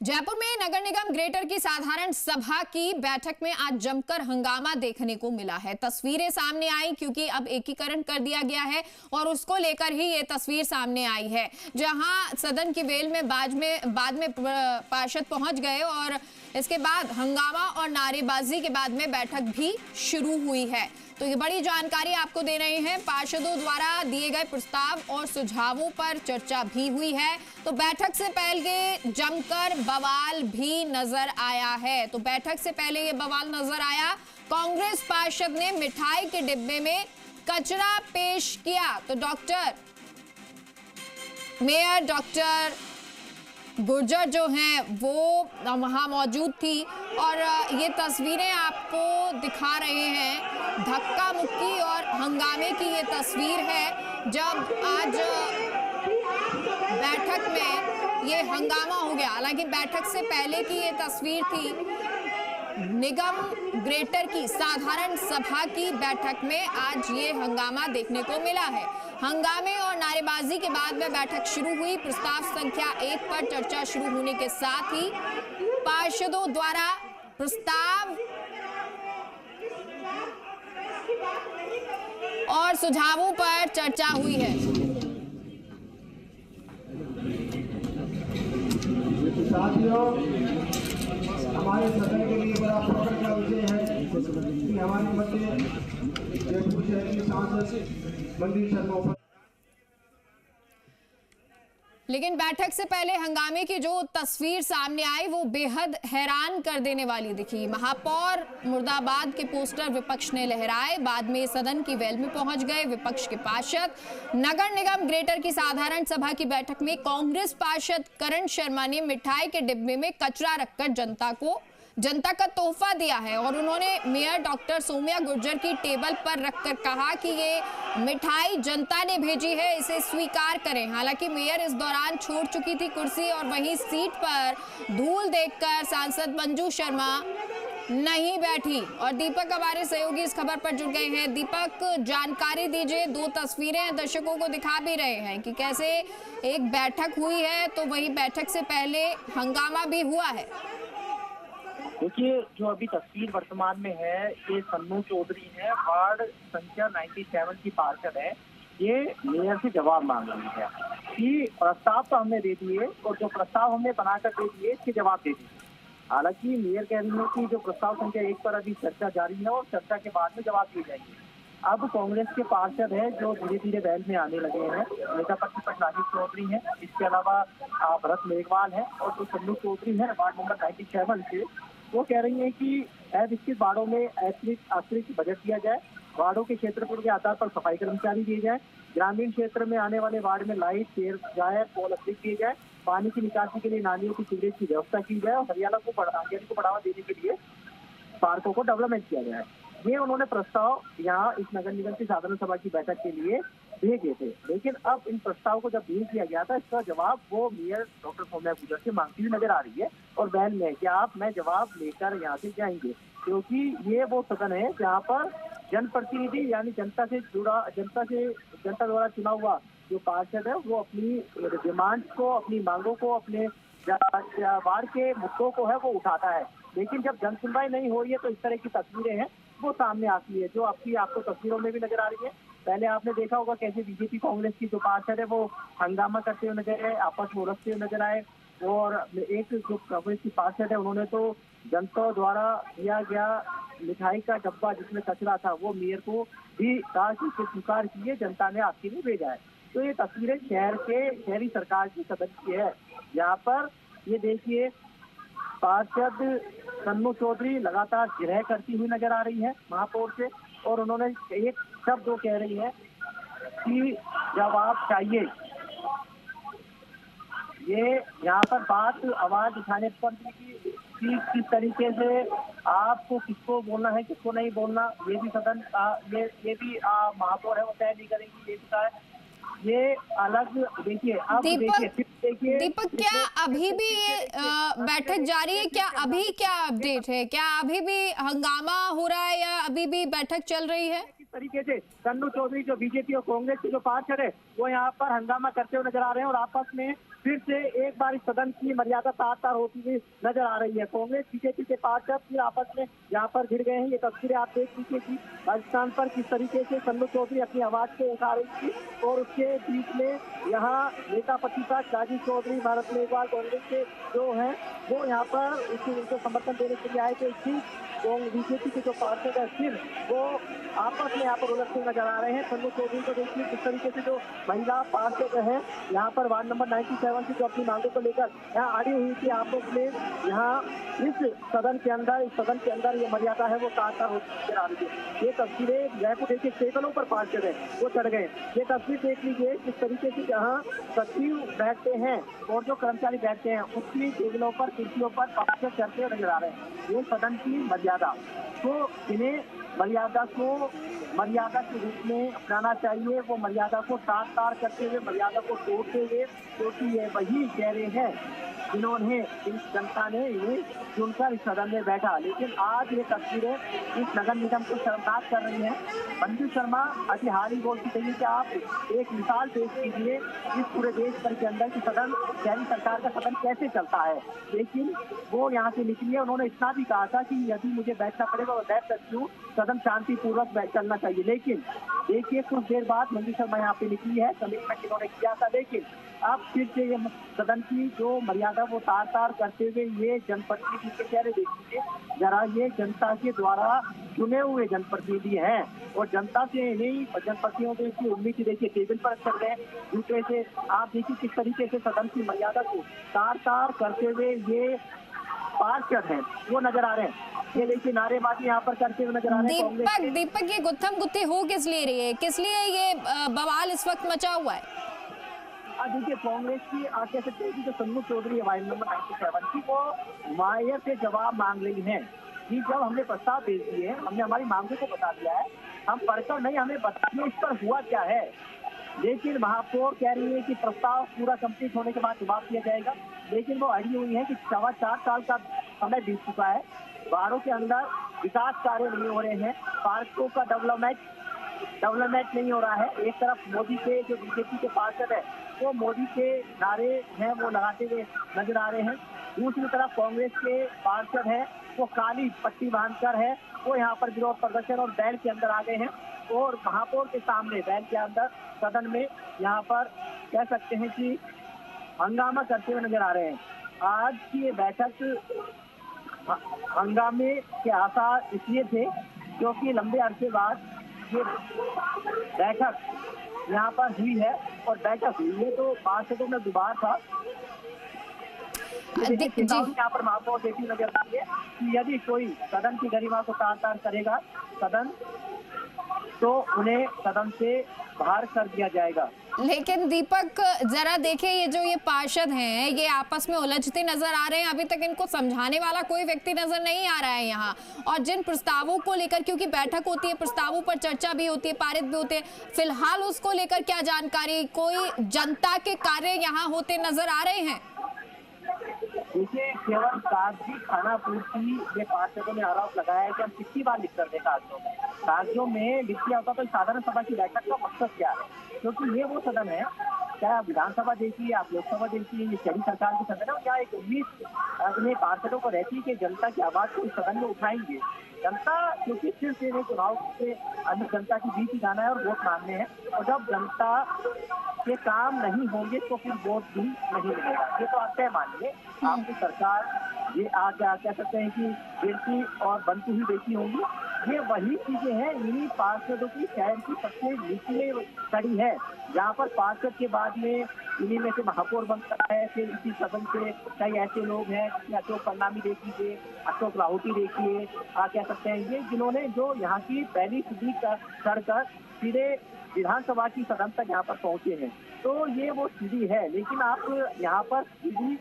जयपुर में नगर निगम ग्रेटर की साधारण सभा की बैठक में आज जमकर हंगामा देखने को मिला है। तस्वीरें सामने आई क्योंकि अब एकीकरण कर दिया गया है और उसको लेकर ही ये तस्वीर सामने आई है, जहां सदन की वेल में बाद में पार्षद पहुंच गए और इसके बाद हंगामा और नारेबाजी के बाद में बैठक भी शुरू हुई है। तो ये बड़ी जानकारी आपको दे रहे हैं। पार्षदों द्वारा दिए गए प्रस्ताव और सुझावों पर चर्चा भी हुई है। तो बैठक से पहले जमकर बवाल भी नजर आया है। तो बैठक से पहले ये बवाल नजर आया। कांग्रेस पार्षद ने मिठाई के डिब्बे में कचरा पेश किया। तो मेयर डॉक्टर गुर्जर जो हैं वो वहां मौजूद थी और ये तस्वीरें आपको दिखा रहे हैं। धक्का मुक्की और हंगामे की ये तस्वीर है जब आज बैठक में ये हंगामा हो गया। हालांकि बैठक से पहले की ये तस्वीर थी। निगम ग्रेटर की साधारण सभा की बैठक में आज ये हंगामा देखने को मिला है। हंगामे और नारेबाजी के बाद में बैठक शुरू हुई। प्रस्ताव संख्या 1 पर चर्चा शुरू होने के साथ ही पार्षदों द्वारा प्रस्ताव और सुझावों पर चर्चा हुई है। हमारे सदन के लिए बड़ा फख्र का विषय है कि हमारे बच्चे जयपुर शहर के सांसद मंदिर शर्मा। लेकिन बैठक से पहले हंगामे की जो तस्वीर सामने आई वो बेहद हैरान कर देने वाली दिखी। महापौर मुर्दाबाद के पोस्टर विपक्ष ने लहराए। बाद में सदन की वेल में पहुंच गए विपक्ष के पार्षद। नगर निगम ग्रेटर की साधारण सभा की बैठक में कांग्रेस पार्षद करण शर्मा ने मिठाई के डिब्बे में कचरा रखकर जनता का तोहफा दिया है और उन्होंने मेयर डॉक्टर सोम्या गुर्जर की टेबल पर रखकर कहा कि ये मिठाई जनता ने भेजी है, इसे स्वीकार करें। हालांकि मेयर इस दौरान छोड़ चुकी थी कुर्सी और वहीं सीट पर धूल देखकर सांसद मंजू शर्मा नहीं बैठी। और दीपक हमारे सहयोगी इस खबर पर जुड़ गए हैं। दीपक, जानकारी दीजिए। 2 तस्वीरें दर्शकों को दिखा भी रहे हैं कि कैसे एक बैठक हुई है तो वहीं बैठक से पहले हंगामा भी हुआ है। देखिए, जो अभी तस्वीर वर्तमान में है ये सन्नू चौधरी है, वार्ड संख्या 97 की पार्षद है। ये मेयर से जवाब मांग रही है कि प्रस्ताव तो हमने दे दिए और जो प्रस्ताव हमने बनाकर दे दिए इसके जवाब दे दिए। हालांकि मेयर कह रही है कि जो प्रस्ताव संख्या 1 पर अभी चर्चा जारी है और चर्चा के बाद में जवाब दिए जाएंगे। अब कांग्रेस के पार्षद है जो धीरे धीरे बैल में आने लगे हैं। नेता प्रतिपक्ष राजीव चौधरी है, इसके अलावा भरत मेघवाल है और जो सन्नू चौधरी है वार्ड नंबर 97 से, वो कह रही है कि अविकसित वार्डों में अतिरिक्त बजट दिया जाए, वार्डों के क्षेत्रफल के आधार पर सफाई कर्मचारी दिए जाए, ग्रामीण क्षेत्र में आने वाले वार्ड में लाइट, पेड़, जाए पोल अतिरिक्त दिए जाए, पानी की निकासी के लिए नालियों की सीवरेज की व्यवस्था की जाए और हरियाणा को बढ़ावा देने के लिए पार्कों को डेवलपमेंट किया जाए। ये उन्होंने प्रस्ताव यहाँ इस नगर निगम की साधारण सभा की बैठक के लिए भेजे थे। लेकिन अब इन प्रस्ताव को जब भेज दिया गया था इसका जवाब वो मेयर डॉक्टर सोम्या गुर्जर से मांगती हुई नजर आ रही है और बैल में कि मैं जवाब लेकर यहाँ से जाएंगे, क्योंकि ये वो सदन है जहाँ पर जनप्रतिनिधि यानी जनता द्वारा चुना हुआ जो पार्षद है वो अपनी डिमांड को, अपनी मांगों को, अपने वार्ड के मुद्दों को है वो उठाता है। लेकिन जब जन सुनवाई नहीं हो रही है तो इस तरह की तस्वीरें हैं वो सामने आती है जो आपको तस्वीरों में भी नजर आ रही है। पहले आपने देखा होगा कैसे बीजेपी कांग्रेस की जो पार्षद है वो हंगामा करते हुए नजर आए, आपस में उलझते हुए नजर आए। और एक जो कांग्रेस की पार्षद है उन्होंने तो जनता द्वारा दिया गया मिठाई का डब्बा जिसमें कचरा था वो मेयर को भी कहा कि स्वीकार किए, जनता ने आपके लिए भेजा है। तो ये तस्वीरें शहरी सरकार की सदन की है। यहाँ पर ये देखिए पार्षद सन्नू चौधरी लगातार जिरह करती हुई नजर आ रही है महापौर से और उन्होंने एक शब्द वो कह रही है कि जवाब चाहिए। ये यहाँ पर बात आवाज उठाने पर कि किस तरीके से आपको किसको बोलना है किसको नहीं बोलना, ये भी सदन ये भी महापौर है वो तय नहीं करेंगी, ये भी है। ये अलग देखिए। अब देखिए दीपक, क्या अभी भी ये बैठक जारी है? क्या अभी क्या अपडेट है? क्या अभी भी हंगामा हो रहा है या अभी भी बैठक चल रही है? तरीके से सन्नू चौधरी जो बीजेपी और कांग्रेस के जो पार्षद है वो यहाँ पर हंगामा करते हुए नजर आ रहे हैं और आपस में फिर से एक बार इस सदन की मर्यादा तार-तार होती हुई नजर आ रही है। कांग्रेस बीजेपी के पार्षद फिर आपस में यहाँ पर भिड़ गए हैं। ये तस्वीरें आप देख लीजिए कि राजस्थान पर किस तरीके से सन्नू चौधरी अपनी आवाज को उठा रही थी और उसके बीच में यहाँ नेता प्रतिपक्ष राजीव चौधरी भारत मेघवाल कांग्रेस के जो है वो यहाँ पर उनको समर्थन देने के लिए आए थे। बीजेपी के जो पार्षद है फिर वो आपस में यहाँ पर उलझते नजर आ रहे हैं। सन्नू चौधरी को देखिए किस तरीके से जो महिला पार्षद है यहाँ पर वार्ड नंबर 97 की जो अपनी मांगों को लेकर यहाँ आड़ी हुई थी आपस में यहाँ इस सदन के अंदर ये मर्यादा है वो तार होती आ रही है। ये तस्वीरें जयपुर देखिए टेबलों पर पार्षद है वो चढ़ गए। ये तस्वीर देख लीजिए किस तरीके से जहाँ सचिव बैठते हैं और जो कर्मचारी बैठते हैं उसकी टेबलों पर कुर्सियों पर पार्षद चढ़ते हुए नजर आ रहे हैं। ये सदन की मर्यादा तो इन्हें मर्यादा के रूप में अपनाना चाहिए। वो मर्यादा को तार करते हुए मर्यादा को तोड़ते हुए क्योंकि ये वही कह रहे हैं जिन्होंने इस जनता ने इन्हें चुनकर इस सदन में बैठा। लेकिन आज ये तस्वीरें इस नगर निगम को शर्मनाक कर रही हैं। मंजू शर्मा अति हाल ही बोलती रही कि आप एक मिसाल पेश कीजिए इस पूरे देश भर के अंदर की सदन शहरी सरकार का सदन कैसे चलता है। लेकिन वो यहाँ से निकली है। उन्होंने इतना भी कहा था कि यदि मुझे बैठना पड़ेगा तो बैठ सकती हूँ, सदन शांतिपूर्वक चलना चाहिए। लेकिन देखिए कुछ देर बाद मंजू शर्मा यहाँ पे निकली है, कमिटमेंट इन्होंने किया था। लेकिन अब फिर से ये सदन की जो मर्यादा वो तार करते हुए ये जनप्रतिनिधि के चेहरे देखिए जरा। ये जनता के द्वारा चुने हुए जनप्रतिनिधि हैं और जनता से नहीं जनप्रतिनिधियों की उम्मीद देखिए टेबल पर चल रहे हैं दूसरे से। आप देखिए किस तरीके से सदन की मर्यादा को तार करते हुए ये पार्षद हैं वो नजर आ रहे हैं। ये देखिए नारेबाजी यहाँ पर करते हुए नजर आ रहे हैं। दीपक ये गुत्थम गुत्थी हो किस लिए रही है, किस लिए ये बवाल इस वक्त मचा हुआ है? देखिए कांग्रेस की कह सकते हैं कि जो सन्नू चौधरी वार्ड नंबर 97 की वो मायर से जवाब मांग रही हैं कि जब हमने प्रस्ताव भेज दिए हमने हमारी मांगों को बता दिया है, हम पढ़कर नहीं हमें बताइए इस पर हुआ क्या है। लेकिन महापौर कह रही है कि प्रस्ताव पूरा कंप्लीट होने के बाद जवाब दिया जाएगा। लेकिन वो अड़ी हुई है कि 4.25 साल का समय बीत चुका है, वार्डों के अंदर विकास कार्य नहीं हो रहे हैं, पार्कों का डेवलपमेंट नहीं हो रहा है। एक तरफ मोदी के जो बीजेपी के पार्षद है वो मोदी के नारे हैं वो लगाते हुए नजर आ रहे हैं। दूसरी तरफ कांग्रेस के पार्षद है वो काली पट्टी बांधकर है वो यहाँ पर विरोध प्रदर्शन और बैल के अंदर आ गए हैं और महापौर के सामने बैल के अंदर सदन में यहाँ पर कह सकते हैं कि हंगामा करते हुए नजर आ रहे हैं। आज की ये बैठक हंगामे के आसार इसलिए थे क्योंकि लंबे अरसे बाद ये बैठक यहाँ पर हुई है और बैठक हुई है तो पार्षदों में गुबार था। यहाँ पर महापौर देती नजर आ रही है कि यदि कोई सदन की गरिमा को तार करेगा सदन तो उन्हें सदन से बाहर कर दिया जाएगा। लेकिन दीपक जरा देखिए ये पार्षद हैं ये आपस में उलझते नजर आ रहे हैं। अभी तक इनको समझाने वाला कोई व्यक्ति नजर नहीं आ रहा है यहाँ। और जिन प्रस्तावों को लेकर क्योंकि बैठक होती है प्रस्तावों पर चर्चा भी होती है पारित भी होते हैं, फिलहाल उसको लेकर क्या जानकारी, कोई जनता के कार्य यहाँ होते नजर आ रहे हैं? देखिए केवल कागजी खाना पूर्ति ये पार्षदों ने आरोप लगाया है कि हम कितनी बार लिख कर दे कागजों में लिख दिया होता तो साधारण सभा की बैठक का मकसद क्या है। क्योंकि ये वो सदन है, चाहे आप विधानसभा देखिए आप लोकसभा देखिए, ये शहरी सरकार की सदन है और क्या एक उम्मीद इन्हें पार्षदों को रहती है कि जनता की आवाज को इस सदन में उठाएंगे। जनता क्योंकि फिर से इन्हें चुनाव से अन्य जनता के बीच ही जाना है और वोट मांगने हैं और जब जनता के काम नहीं होंगे तो फिर वोट भी नहीं मिलेगा। ये तो आप तय मानिए आपकी सरकार ये क्या कह सकते हैं कि गिरती और बनती हुई देखी होंगी। ये वही चीजें हैं इन्हीं पार्षदों की शहर की सबसे निचले कड़ी है जहाँ पर पार्षद के बाद में इन्हीं में से महापौर बनता है। फिर इसी सदन से कई ऐसे लोग हैं अशोक परनामी देख लीजिए, अशोक लाहौटी देखिए, कह सकते हैं ये जिन्होंने जो यहाँ की पहली सीढ़ी चढ़कर सीधे विधानसभा की सदन तक यहाँ पर पहुंचे हैं। तो ये वो सीढ़ी है। लेकिन आप यहाँ पर सीढ़ी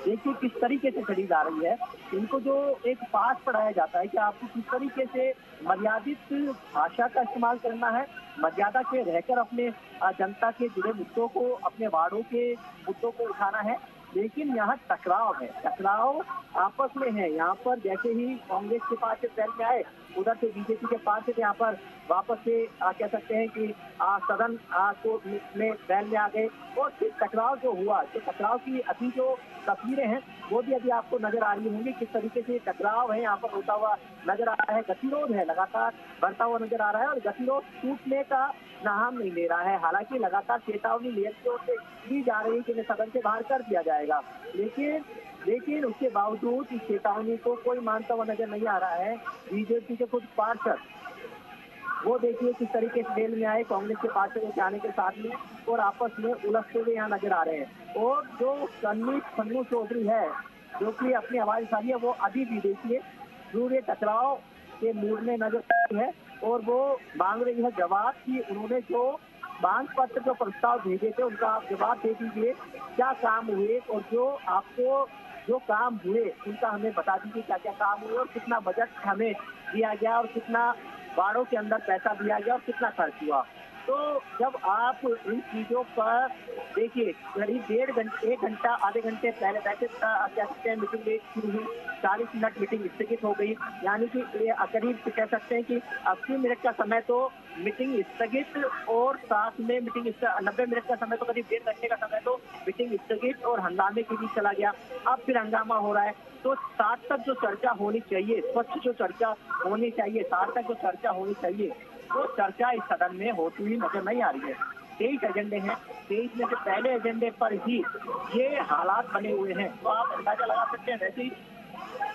देखिए किस तरीके से चढ़ी जा रही है। इनको जो एक पाठ पढ़ाया जाता है कि आपको किस तरीके से मर्यादित भाषा का इस्तेमाल करना है, मर्यादा के रहकर अपने जनता के जुड़े मुद्दों को अपने वार्डों के मुद्दों को उठाना है। लेकिन यहाँ टकराव है, टकराव आपस में है। यहाँ पर जैसे ही कांग्रेस के पास से बैल में आए, उधर से बीजेपी के पास से यहाँ पर वापस से कह सकते हैं कि सदन को में बैल में आ गए और फिर टकराव जो हुआ, तो टकराव की अभी जो तस्वीरें हैं वो भी अभी आपको नजर आ रही होंगी, किस तरीके से टकराव है यहाँ पर होता हुआ नजर आ रहा है। गतिरोध है, लगातार बढ़ता हुआ नजर आ रहा है और गतिरोध टूटने का नाम नहीं ले रहा है। हालांकि लगातार चेतावनी लेने की ओर से दी जा रही है कि इन्हें सदन से बाहर कर दिया जाएगा, लेकिन उसके बावजूद इस चेतावनी को कोई मानता हुआ नजर नहीं आ रहा है। बीजेपी के कुछ पार्षद वो देखिए किस तरीके से जेल में आए कांग्रेस के पार्षदों के आने के साथ में और आपस में उलझते हुए यहाँ नजर आ रहे हैं। और जो सन्नू चौधरी है जो कि अपनी आवाज उठाई है, वो अभी भी देखिए पूरे टकराव के मूड में नजर आ रही है और वो मांग रही है जवाब कि उन्होंने जो मांग पत्र जो प्रस्ताव भेजे थे उनका आप जवाब दे दीजिए, क्या काम हुए और जो आपको जो काम हुए उनका हमें बता दीजिए क्या क्या काम हुए और कितना बजट हमें दिया गया और कितना वार्डों के अंदर पैसा दिया गया और कितना खर्च हुआ। तो जब आप इन चीजों पर देखिए करीब 1 घंटा आधे घंटे पहले बैठक कह सकते हैं मीटिंग शुरू हुई, 40 मिनट मीटिंग स्थगित हो गई, यानी कि करीब कह सकते हैं कि 80 मिनट का समय तो मीटिंग स्थगित और साथ में मीटिंग 90 मिनट का समय तो करीब 1.5 घंटे का समय तो मीटिंग स्थगित और हंगामे के बीच चला गया। अब फिर हंगामा हो रहा है, तो सार्थक जो चर्चा होनी चाहिए, स्वच्छ जो चर्चा होनी चाहिए, सार्थक जो चर्चा होनी चाहिए, वो चर्चा इस सदन में होती हुई नजर नहीं आ रही है। 23 एजेंडे हैं, 23 में से पहले एजेंडे पर ही ये हालात बने हुए हैं, तो आप अंदाजा लगा सकते हैं। वैसे ही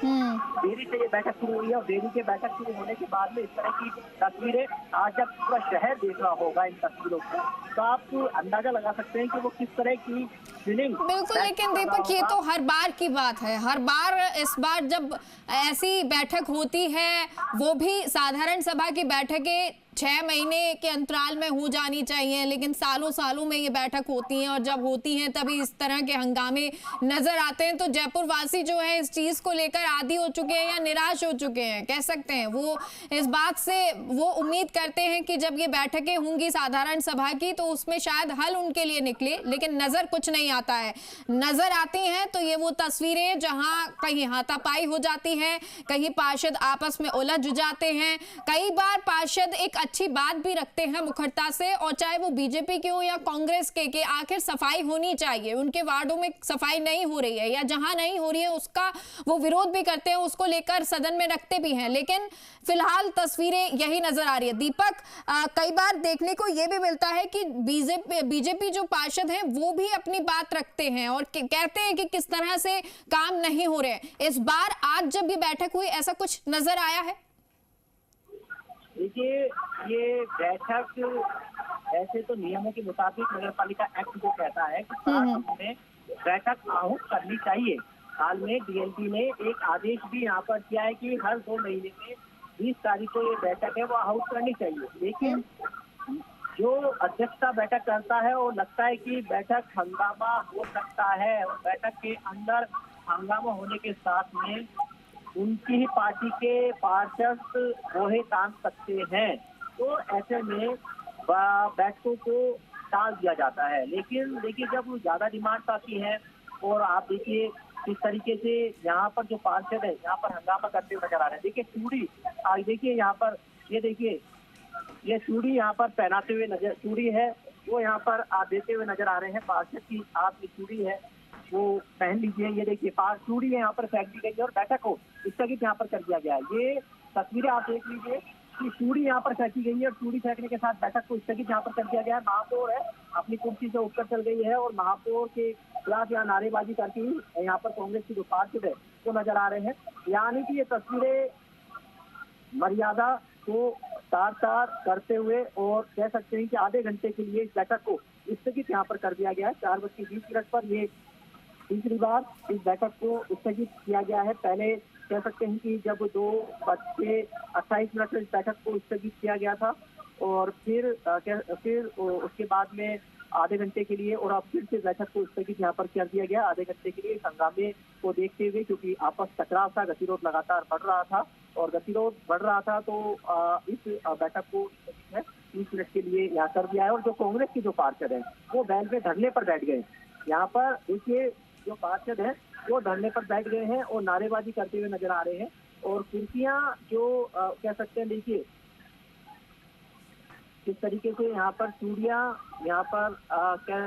देरी से ये बैठक शुरू हुई है और देरी के बैठक शुरू होने के बाद में इस तरह की तस्वीरें आज जब पूरा शहर देख रहा होगा इन तस्वीरों को, तो आप अंदाजा लगा सकते हैं कि वो किस तरह की फीलिंग। बिल्कुल, लेकिन दीपक ये तो हर बार की बात है, हर बार इस बार जब ऐसी बैठक होती है वो भी साधारण सभा की बैठकें 6 महीने के अंतराल में हो जानी चाहिए, लेकिन सालों सालों में ये बैठक होती हैं और जब होती हैं तभी इस तरह के हंगामे नजर आते हैं। तो जयपुर वासी जो है इस चीज को लेकर आदी हो चुके हैं या निराश हो चुके हैं कह सकते हैं। वो इस बात से वो उम्मीद करते हैं कि जब ये बैठकें होंगी साधारण सभा की तो उसमें शायद हल उनके लिए निकले, लेकिन नजर कुछ नहीं आता है। नजर आती हैं तो ये वो तस्वीरें जहां कहीं हाथापाई हो जाती है, कहीं पार्षद आपस में उलझ जाते हैं, कई बार पार्षद एक अच्छी बात भी रखते हैं मुखरता से, और चाहे वो बीजेपी के हो या कांग्रेस के आखिर सफाई होनी चाहिए, उनके वार्डों में सफाई नहीं हो रही है या जहां नहीं हो रही है उसका वो विरोध भी करते हैं, उसको लेकर सदन में रखते भी हैं, लेकिन फिलहाल तस्वीरें यही नजर आ रही है। दीपक, कई बार देखने को यह भी मिलता है कि बीजेपी जो पार्षद हैं वो भी अपनी बात रखते हैं और कहते हैं कि किस तरह से काम नहीं हो रहे हैं। इस बार आज जब ये बैठक हुई ऐसा कुछ नजर आया है? देखिए, ये बैठक ऐसे तो नियमों के मुताबिक नगर पालिका एक्ट जो कहता है कि 7 दिन में बैठक आहूत करनी चाहिए। हाल में डीएलपी ने एक आदेश भी यहाँ पर किया है कि हर 2 महीने में 20 तारीख को ये बैठक है वो आहूत करनी चाहिए, लेकिन जो अध्यक्षता बैठक करता है वो लगता है कि बैठक हंगामा हो सकता है और बैठक के अंदर हंगामा होने के साथ में उनकी ही पार्टी के पार्षद वोहे टांग सकते हैं, तो ऐसे में बैठकों को टाल दिया जाता है। लेकिन देखिए जब ज्यादा डिमांड आती है और आप देखिए किस तरीके से यहाँ पर जो पार्षद है यहाँ पर हंगामा करते हुए नजर आ रहे हैं। देखिए चूड़ी, देखिए यहाँ पर ये देखिए ये चूड़ी यहाँ पर पहनाते हुए नजर, चूड़ी है वो यहाँ पर देते हुए नजर आ रहे हैं पार्षद की, आपकी चूड़ी है वो पहन लीजिए। ये देखिए चूड़ी है यहाँ पर फेंक दी गई है और बैठक को स्थगित यहाँ पर कर दिया गया है। ये तस्वीरें आप देख लीजिए कि चूड़ी यहाँ पर फेंकी गई है और चूड़ी फेंकने के साथ बैठक को स्थगित यहाँ पर कर दिया गया है। महापौर है अपनी कुर्सी से उठकर चल गई है और महापौर के खिलाफ यहाँ नारेबाजी करती हुई यहाँ पर कांग्रेस की जो पार्षद है वो नजर आ रहे हैं। यानी कि ये तस्वीरें मर्यादा को तार तार करते हुए और कह सकते हैं कि आधे घंटे के लिए इस बैठक को स्थगित यहाँ पर कर दिया गया है। 4:20 पर ये तीसरी बार इस बैठक को स्थगित किया गया है। पहले कह सकते हैं कि जब 2:28 इस बैठक को स्थगित किया गया था और फिर उसके बाद में आधे घंटे के लिए और अब फिर से बैठक को स्थगित यहाँ पर कर दिया गया आधे घंटे के लिए हंगामे को देखते हुए, क्योंकि आपस टकराव था, गतिरोध लगातार बढ़ रहा था और गतिरोध बढ़ रहा था तो इस बैठक को 30 मिनट के लिए यहाँ कर दिया है। और जो कांग्रेस के जो पार्षद है वो बैल में धरने पर बैठ गए। यहाँ पर देखिए जो पार्षद हैं वो धरने पर बैठ गए हैं और नारेबाजी करते हुए नजर आ रहे हैं। और कुर्सियां जो कह सकते हैं, देखिए किस तरीके से यहाँ पर चूड़ियां, यहाँ पर क्या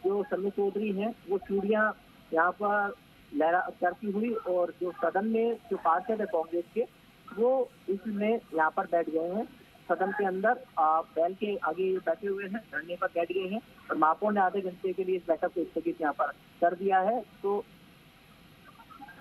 जो सन्नू चौधरी हैं वो चूड़ियां यहाँ पर लहरा करती हुई, और जो सदन में जो पार्षद है कांग्रेस के वो इसमें यहाँ पर बैठ गए हैं। सदन के अंदर बैल के आगे बैठे हुए हैं, धरने पर बैठ गए हैं और महापौर ने आधे घंटे के लिए इस बैठक को स्थगित यहाँ पर कर दिया है। तो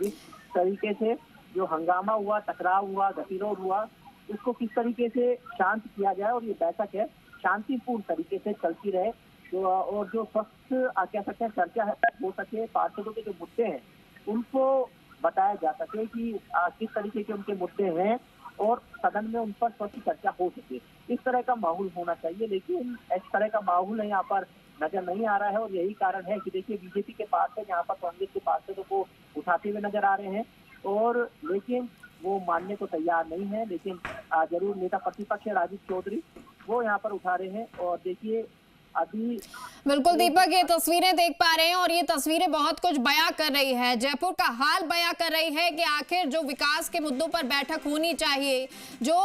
इस तरीके से जो हंगामा हुआ, टकराव हुआ, गतिरोध हुआ, उसको किस तरीके से शांत किया जाए और ये बैठक है शांतिपूर्ण तरीके से चलती रहे, जो और जो स्वस्थ कह सकते हैं चर्चा है हो सके, पार्षदों के जो मुद्दे हैं उनको बताया जा सके कि किस तरीके के उनके मुद्दे हैं और सदन में उन पर स्वस्थ चर्चा हो सके। इस तरह का माहौल होना चाहिए, लेकिन इस तरह का माहौल यहाँ पर नजर नहीं आ रहा है। और यही कारण है कि देखिए बीजेपी के पार्षद यहाँ पर कांग्रेस के पार्षदों को उठाते हुए नजर आ रहे हैं, और लेकिन वो मानने को तैयार नहीं है। लेकिन जरूर नेता प्रतिपक्ष है राजीव चौधरी, वो यहाँ पर उठा रहे हैं। और देखिए अभी बिल्कुल दीपक, ये तस्वीरें देख पा रहे हैं और ये तस्वीरें बहुत कुछ बयां कर रही है, जयपुर का हाल बयां कर रही है कि आखिर जो विकास के मुद्दों पर बैठक होनी चाहिए, जो